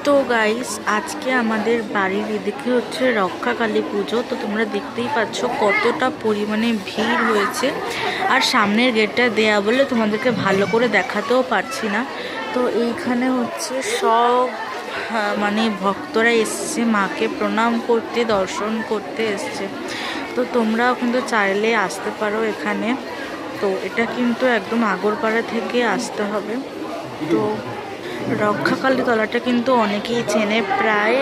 তো গাইস, আজকে আমাদের বাড়ির এদিকে হচ্ছে রক্ষাকালী পুজো। তো তোমরা দেখতেই পাচ্ছ কতটা পরিমাণে ভিড় হয়েছে। আর সামনের গেটটা দেয়া বলে তোমাদেরকে ভালো করে দেখাতেও পারছি না। তো এইখানে হচ্ছে সব মানে ভক্তরা এসছে মাকে প্রণাম করতে, দর্শন করতে এসছে। তো তোমরাও কিন্তু চাইলে আসতে পারো এখানে। তো এটা কিন্তু একদম আগরপাড়া থেকে আসতে হবে। তো রক্ষাকালী তলাটা কিন্তু অনেকেই চেনে, প্রায়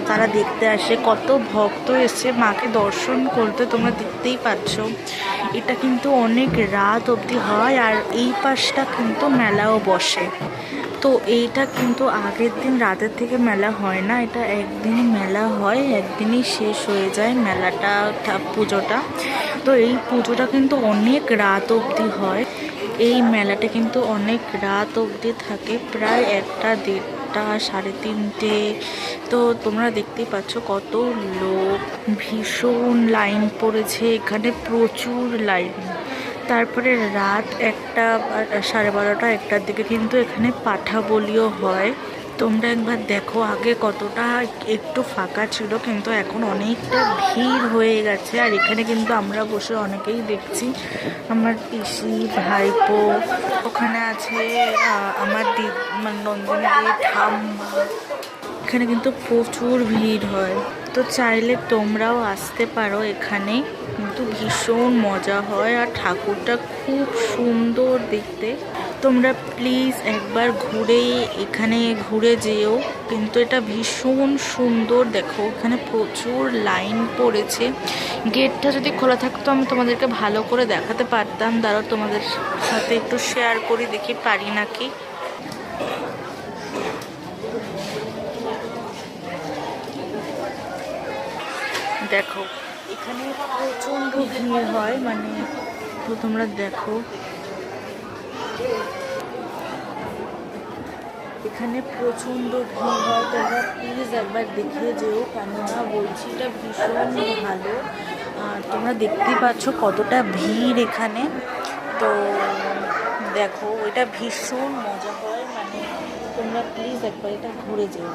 তারা দেখতে আসে, কত ভক্ত এসে মাকে দর্শন করতে তোমরা দেখতেই পাচ্ছ। এটা কিন্তু অনেক রাত অবধি হয়, আর এই পাশটা কিন্তু মেলাও বসে। তো এইটা কিন্তু আগের দিন রাতের থেকে মেলা হয় না, এটা একদিনই মেলা হয়, একদিনই শেষ হয়ে যায় মেলাটা, পুজোটা। তো এই পুজোটা কিন্তু অনেক রাত অবধি হয়। এই মেলাটা কিন্তু অনেক রাত অবধি থাকে, প্রায় 1টা, 1:30, 3:30। তো তোমরা দেখতেই পাচ্ছ কত লোক, ভীষণ লাইন পড়েছে এখানে, প্রচুর লাইন। তারপরে রাত 1টা, 12:30, 1টার দিকে কিন্তু এখানে পাঠা বলিও হয়। তোমরা একবার দেখো আগে কতটা একটু ফাঁকা ছিল, কিন্তু এখন অনেকটা ভিড় হয়ে গেছে। আর এখানে কিন্তু আমরা বসে অনেকেই দেখছি, আমার পিসি, ভাইপো, ওখানে আছে আমার মানে নন্দিনী, ঠাম্মা। এখানে কিন্তু প্রচুর ভিড় হয়। তো চাইলে তোমরাও আসতে পারো এখানে, কিন্তু ভীষণ মজা হয়, আর ঠাকুরটা খুব সুন্দর দেখতে। তোমরা প্লিজ একবার এখানে ঘুরে যেও, কিন্তু এটা ভীষণ সুন্দর। দেখো এখানে প্রচুর লাইন পড়েছে। গেটটা যদি খোলা থাকতো আমি তোমাদেরকে ভালো করে দেখাতে পারতাম। দাঁড়াও তোমাদের সাথে একটু শেয়ার করি, দেখি পারি নাকি। দেখো এখানে প্রচণ্ড ভিড় হয়, মানে তো তোমরা দেখো এখানে প্রচণ্ড ভিড় হয়। তোমরা প্লিজ একবার দেখে যেও, কেননা বলছি এটা ভীষণ ভালো। আর তোমরা দেখতেই পাচ্ছ কতটা ভিড় এখানে। তো দেখো এটা ভীষণ মজা হয়, মানে তোমরা প্লিজ একবার এটা ঘুরে যেও।